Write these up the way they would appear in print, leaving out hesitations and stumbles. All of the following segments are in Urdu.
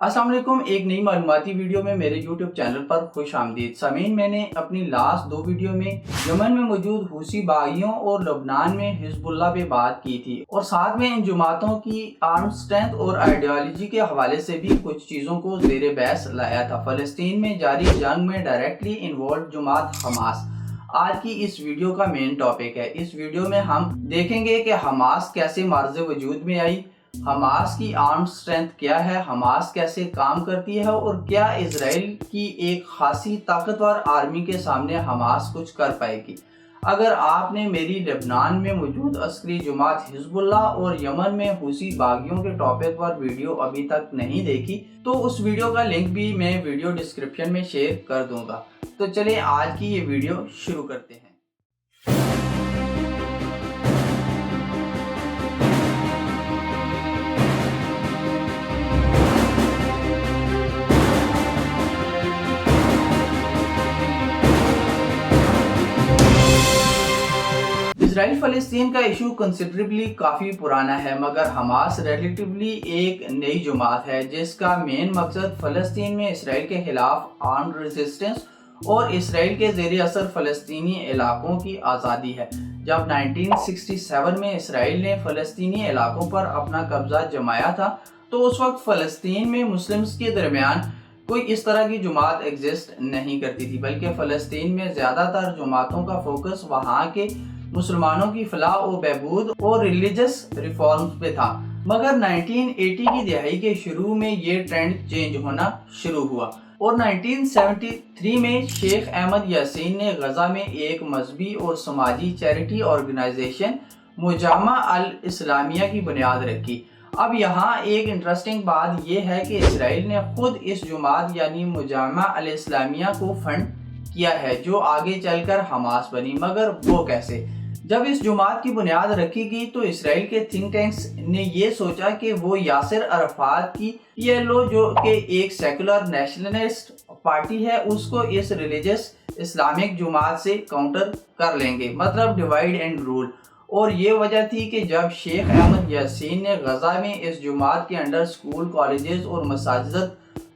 السلام علیکم، ایک نئی معلوماتی ویڈیو میں میرے یوٹیوب چینل پر خوش آمدید سامعین۔ میں نے اپنی لاسٹ 2 ویڈیو میں یمن میں موجود حوثی باغیوں اور لبنان میں حزب اللہ پہ بات کی تھی، اور ساتھ میں ان جماعتوں کی آرم سٹرینتھ اور آئیڈیالوجی کے حوالے سے بھی کچھ چیزوں کو زیر بحث لایا تھا۔ فلسطین میں جاری جنگ میں ڈائریکٹلی انوالوڈ جماعت حماس آج کی اس ویڈیو کا مین ٹاپک ہے۔ اس ویڈیو میں ہم دیکھیں گے کہ حماس کیسے معرض وجود میں آئی، حماس کی آرم سٹرینتھ کیا ہے، حماس کیسے کام کرتی ہے، اور کیا اسرائیل کی ایک خاصی طاقتور آرمی کے سامنے حماس کچھ کر پائے گی۔ اگر آپ نے میری لبنان میں موجود عسکری جماعت حزب اللہ اور یمن میں حوثی باغیوں کے ٹاپک پر ویڈیو ابھی تک نہیں دیکھی تو اس ویڈیو کا لنک بھی میں ویڈیو ڈسکرپشن میں شیئر کر دوں گا۔ تو چلیں آج کی یہ ویڈیو شروع کرتے ہیں۔ اسرائیل فلسطین کا ایشو کنسیڈریبلی کافی پرانا ہے، مگر حماس ریلیٹیولی ایک نئی جماعت ہے جس کا مین مقصد فلسطین میں اسرائیل کے خلاف آرمڈ ریزسٹنس اور اسرائیل کے زیر اثر فلسطینی علاقوں کی آزادی ہے۔ جب 1967 میں اسرائیل نے فلسطینی علاقوں پر اپنا قبضہ جمایا تھا تو اس وقت فلسطین میں مسلمز کے درمیان کوئی اس طرح کی جماعت ایگزسٹ نہیں کرتی تھی، بلکہ فلسطین میں زیادہ تر جماعتوں کا فوکس وہاں کے مسلمانوں کی فلاح و بہبود اور ریلیجس ریفارمز پہ تھا۔ مگر 1980 کی دہائی کے شروع میں یہ ٹرینڈ چینج ہونا شروع ہوا، اور 1973 میں شیخ احمد یاسین نے غزہ میں ایک مذہبی اور سماجی چیریٹی آرگنائزیشن مجامع الاسلامیہ کی بنیاد رکھی۔ اب یہاں ایک انٹرسٹنگ بات یہ ہے کہ اسرائیل نے خود اس جماعت یعنی مجامع الاسلامیہ کو فنڈ کیا ہے، جو آگے چل کر حماس بنی۔ مگر وہ کیسے؟ جب اس جماعت کی بنیاد رکھی گئی تو اسرائیل کے تھنک ٹینکس نے یہ سوچا کہ وہ یاسر عرفات کی PLO جو کہ ایک سیکولر نیشنلسٹ پارٹی ہے، اس کو اس ریلیجس اسلامک جماعت سے کاؤنٹر کر لیں گے، مطلب ڈیوائیڈ اینڈ رول۔ اور یہ وجہ تھی کہ جب شیخ احمد یاسین نے غزہ میں اس جماعت کے انڈر سکول، کالجز اور مساجد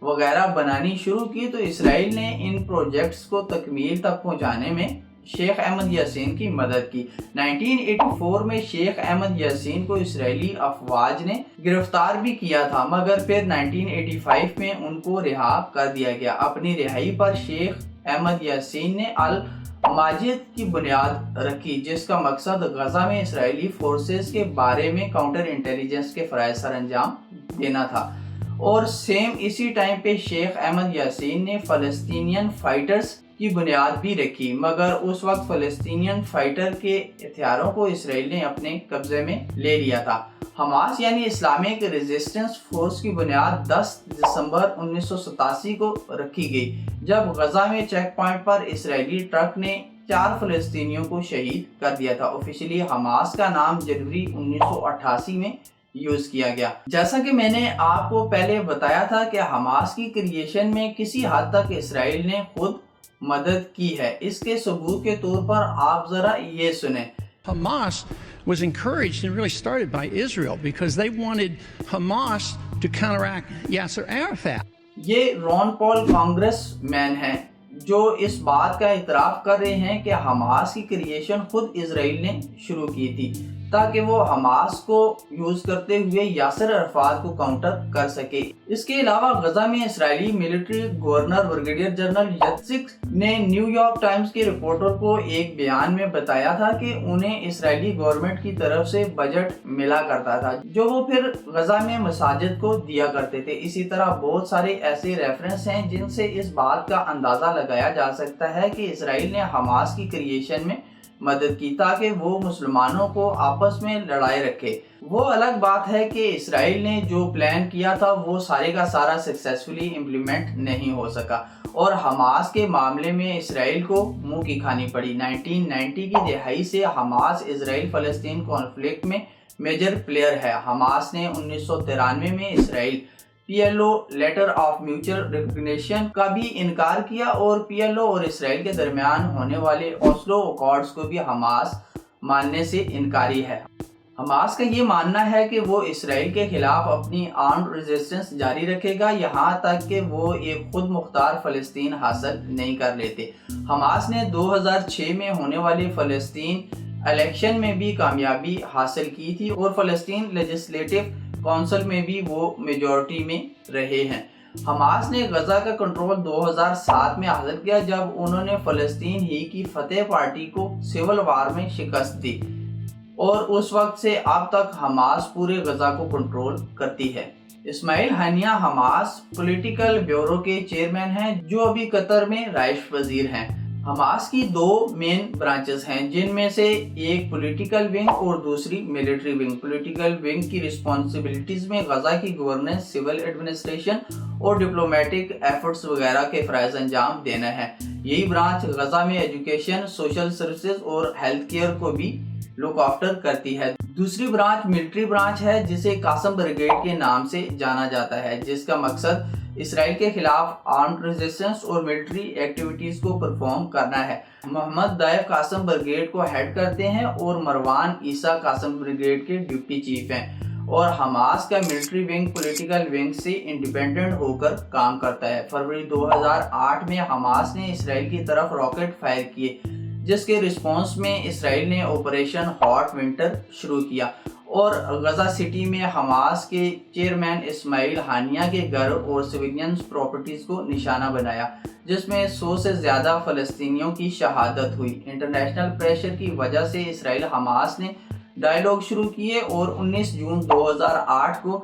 وغیرہ بنانی شروع کی تو اسرائیل نے ان پروجیکٹس کو تکمیل تک پہنچانے میں شیخ احمد یاسین کی مدد کی۔ 1984 میں شیخ احمد یاسین کو اسرائیلی افواج نے گرفتار بھی کیا تھا، مگر پھر 1985 میں ان کو رہا کر دیا گیا۔ اپنی رہائی پر شیخ احمد یاسین نے الماجد کی بنیاد رکھی، جس کا مقصد غزہ میں اسرائیلی فورسز کے بارے میں کاؤنٹر انٹیلیجنس کے فرائض سر انجام دینا تھا۔ اور اسی ٹائم پہ شیخ احمد یاسین نے فلسطینین فائٹرز کی بنیاد بھی رکھی، مگر اس وقت فلسطینین فائٹر کے ہتھیاروں کو اسرائیل نے اپنے قبضے میں لے لیا تھا۔ حماس یعنی اسلامک ریزسٹنس فورس کی بنیاد 10 دسمبر 1987 کو رکھی گئی، جب غزہ میں چیک پوائنٹ پر اسرائیلی ٹرک نے 4 فلسطینیوں کو شہید کر دیا تھا۔ آفیشلی حماس کا نام جنوری 1988 میں یوز کیا گیا۔ جیسا کہ میں نے آپ کو پہلے بتایا تھا کہ حماس کی کریشن میں کسی حد تک اسرائیل نے خود مدد کی ہے۔ اس کے ثبوت کے طور پر آپ ذرا یہ سنیں۔ Hamas was encouraged and really started by Israel because they wanted Hamas to counteract Yasser Arafat. یہ رون پال کانگریس مین ہیں جو اس بات کا اعتراف کر رہے ہیں کہ حماس کی کریشن خود اسرائیل نے شروع کی تھی تاکہ وہ حماس کو یوز کرتے ہوئے یاسر عرفات کو کاؤنٹر کر سکے۔ اس کے علاوہ غزہ میں اسرائیلی ملٹری گورنر بریگیڈیئر جنرل یتسک نے نیو یارک ٹائمز کے رپورٹر کو ایک بیان میں بتایا تھا کہ انہیں اسرائیلی گورنمنٹ کی طرف سے بجٹ ملا کرتا تھا جو وہ پھر غزہ میں مساجد کو دیا کرتے تھے۔ اسی طرح بہت سارے ایسے ریفرنس ہیں جن سے اس بات کا اندازہ لگایا جا سکتا ہے کہ اسرائیل نے حماس کی کریشن میں مدد کی تاکہ وہ مسلمانوں کو آپس میں لڑائے رکھے۔ وہ الگ بات ہے کہ اسرائیل نے جو پلان کیا تھا وہ سارے کا سارا سکسیسفلی امپلیمنٹ نہیں ہو سکا، اور حماس کے معاملے میں اسرائیل کو منہ کی کھانی پڑی۔ 1990 کی دہائی سے حماس اسرائیل فلسطین کانفلکٹ میں میجر پلیئر ہے۔ حماس نے 1993 میں Israel PLO letter of mutual recognition کا بھی انکار کیا، اور PLO اور اسرائیل کے درمیان ہونے والے اوسلو اکارڈز کو بھی حماس ماننے سے انکاری ہے۔ حماس کا یہ ماننا ہے کہ وہ اسرائیل کے خلاف اپنی آرمڈ ریزسٹنس جاری رکھے گا یہاں تک کہ وہ ایک خود مختار فلسطین حاصل نہیں کر لیتے۔ حماس نے 2006 میں ہونے والے فلسطین الیکشن میں بھی کامیابی حاصل کی تھی اور فلسطین لیجسلیٹو کونسل میں بھی وہ میجورٹی میں رہے ہیں۔ حماس نے غزہ کا کنٹرول 2007 میں حاصل کیا جب انہوں نے فلسطین ہی کی فتح پارٹی کو سول وار میں شکست دی، اور اس وقت سے اب تک حماس پورے غزہ کو کنٹرول کرتی ہے۔ اسماعیل ہانیہ حماس پولیٹیکل بیورو کے چیئرمین ہیں جو ابھی قطر میں رہائش پذیر ہیں۔ حماس کی دو مین برانچز ہیں جن میں سے ایک پولیٹیکل ونگ اور دوسری ملٹری ونگ۔ پولیٹیکل ونگ کی رسپانسبلٹیز میں غزہ کی گورننس، سول ایڈمنسٹریشن اور ڈپلومیٹک ایفرٹس وغیرہ کے فرائض انجام دینا ہے۔ یہی برانچ غزہ میں ایجوکیشن، سوشل سروسز اور ہیلتھ کیئر کو بھی لک آفٹر کرتی ہے۔ دوسری برانچ ملٹری برانچ ہے جسے قاسم بریگیڈ کے نام سے جانا جاتا ہے، جس کا مقصد اسرائیل کے خلاف آرمڈ ریزسٹنس اور ملٹری ایکٹیویٹیز کو پرفارم کرنا ہے۔ محمد دائف قاسم بریگیڈ کو ہیڈ کرتے ہیں اور مروان عیسیٰ قاسم بریگیڈ کے ڈپٹی چیف ہیں، اور حماس کا ملٹری ونگ پولیٹیکل ونگ سے انڈیپینڈنٹ ہو کر کام کرتا ہے۔ فروری 2008 میں حماس نے اسرائیل کی طرف راکٹ فائر کیے جس کے رسپانس میں اسرائیل نے آپریشن ہاٹ ونٹر شروع کیا اور غزہ سٹی میں حماس کے چیئرمین اسماعیل ہانیہ کے گھر اور سویلینز پراپرٹیز کو نشانہ بنایا، جس میں 100 سے زیادہ فلسطینیوں کی شہادت ہوئی۔ انٹرنیشنل پریشر کی وجہ سے اسرائیل حماس نے ڈائیلاگ شروع کیے اور 19 جون 2008 کو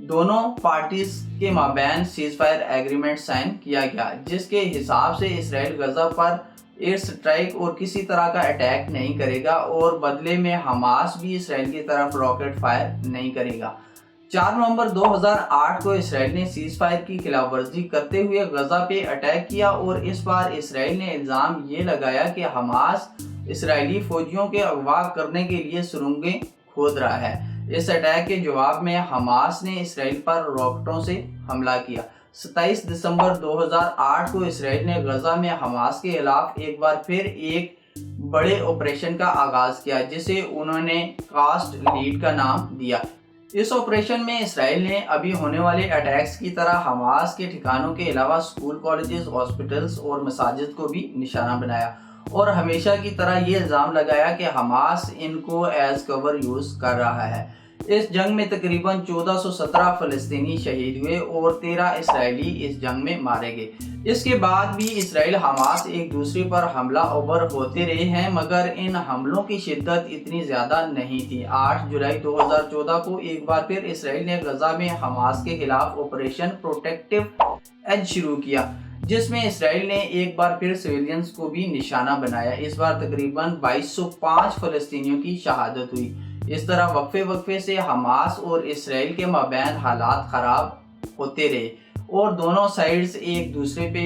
دونوں پارٹیز کے مابین سیز فائر ایگریمنٹ سائن کیا گیا، جس کے حساب سے اسرائیل غزہ پر ایئر سٹرائک اور کسی طرح کا اٹیک نہیں کرے گا اور بدلے میں حماس بھی اسرائیل کی طرف راکٹ فائر نہیں کرے گا۔ 4 نومبر 2008 کو اسرائیل نے سیز فائر کی خلاف ورزی کرتے ہوئے غزہ پہ اٹیک کیا اور اس بار اسرائیل نے الزام یہ لگایا کہ حماس اسرائیلی فوجیوں کے اغوا کرنے کے لیے سرنگیں کھود رہا ہے۔ اس اٹیک کے جواب میں حماس نے اسرائیل پر راکٹوں سے حملہ کیا۔ 27 دسمبر 2008 کو اسرائیل نے غزہ میں حماس کے خلاف ایک بار پھر ایک بڑے آپریشن کا آغاز کیا جسے انہوں نے کاسٹ لیڈ کا نام دیا۔ اس آپریشن میں اسرائیل نے ابھی ہونے والے اٹیکس کی طرح حماس کے ٹھکانوں کے علاوہ اسکول، کالجز، ہاسپٹلز اور مساجد کو بھی نشانہ بنایا اور ہمیشہ کی طرح یہ الزام لگایا کہ حماس ان کو ایز کور یوز کر رہا ہے۔ اس جنگ میں تقریباً 1417 فلسطینی شہید ہوئے اور 13 اسرائیلی اس جنگ میں مارے گئے۔ اس کے بعد بھی اسرائیل حماس ایک دوسرے پر حملہ آور ہوتے رہے ہیں مگر ان حملوں کی شدت اتنی زیادہ نہیں تھی۔ 8 جولائی 2014 کو ایک بار پھر اسرائیل نے غزہ میں حماس کے خلاف آپریشن پروٹیکٹیو ایج شروع کیا جس میں اسرائیل نے ایک بار پھر سویلینز کو بھی نشانہ بنایا۔ اس بار تقریباً 2205 فلسطینیوں کی شہادت ہوئی۔ اس طرح وقفے سے حماس اور اسرائیل کے مابین حالات خراب ہوتے رہے اور دونوں سائیڈز ایک دوسرے پہ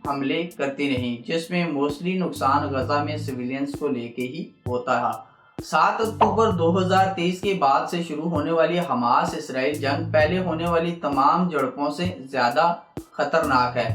حملے کرتی رہیں جس میں موسٹلی نقصان غزہ میں سویلینز کو لے کے ہی ہوتا ہے۔ 7 اکتوبر 2023 کے بعد سے شروع ہونے والی حماس اسرائیل جنگ پہلے ہونے والی تمام جھڑپوں سے زیادہ خطرناک ہے۔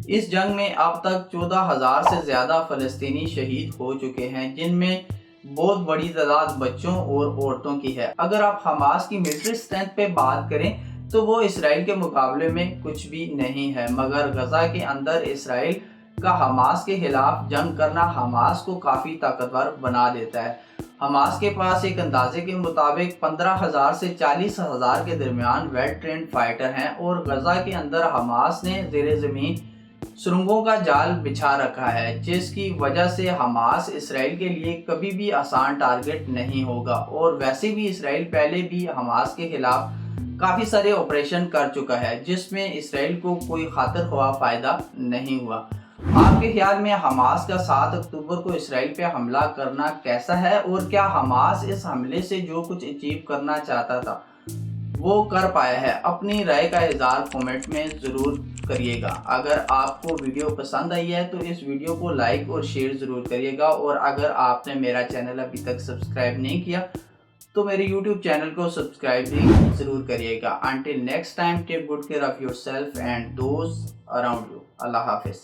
اس جنگ میں اب تک 14,000 سے زیادہ فلسطینی شہید ہو چکے ہیں جن میں بہت بڑی تعداد بچوں اور عورتوں کی ہے۔ اگر آپ حماس کی ملٹری اسٹرینتھ پہ بات کریں تو وہ اسرائیل کے مقابلے میں کچھ بھی نہیں ہے، مگر غزہ کے اندر اسرائیل کا حماس کے خلاف جنگ کرنا حماس کو کافی طاقتور بنا دیتا ہے۔ حماس کے پاس ایک اندازے کے مطابق 15,000 سے 40,000 کے درمیان ویل ٹرینڈ فائٹر ہیں اور غزہ کے اندر حماس نے زیر زمین سرنگوں کا جال بچھا رکھا ہے جس کی وجہ سے حماس اسرائیل کے لیے کبھی بھی آسان ٹارگٹ نہیں ہوگا، اور ویسے بھی اسرائیل پہلے بھی حماس کے خلاف کافی سارے آپریشن کر چکا ہے جس میں اسرائیل کو کوئی خاطر خواہ فائدہ نہیں ہوا۔ آپ کے خیال میں حماس کا 7 اکتوبر کو اسرائیل پہ حملہ کرنا کیسا ہے، اور کیا حماس اس حملے سے جو کچھ اچیو کرنا چاہتا تھا وہ کر پایا ہے؟ اپنی رائے کا اظہار کمنٹ میں ضرور کریے گا۔ اگر آپ کو ویڈیو پسند آئی ہے تو اس ویڈیو کو لائک اور شیئر ضرور کریے گا، اور اگر آپ نے میرا چینل ابھی تک سبسکرائب نہیں کیا تو میرے یوٹیوب چینل کو سبسکرائب بھی ضرور کریے گا۔ Until next time, take good care of yourself and those around you. اللہ حافظ۔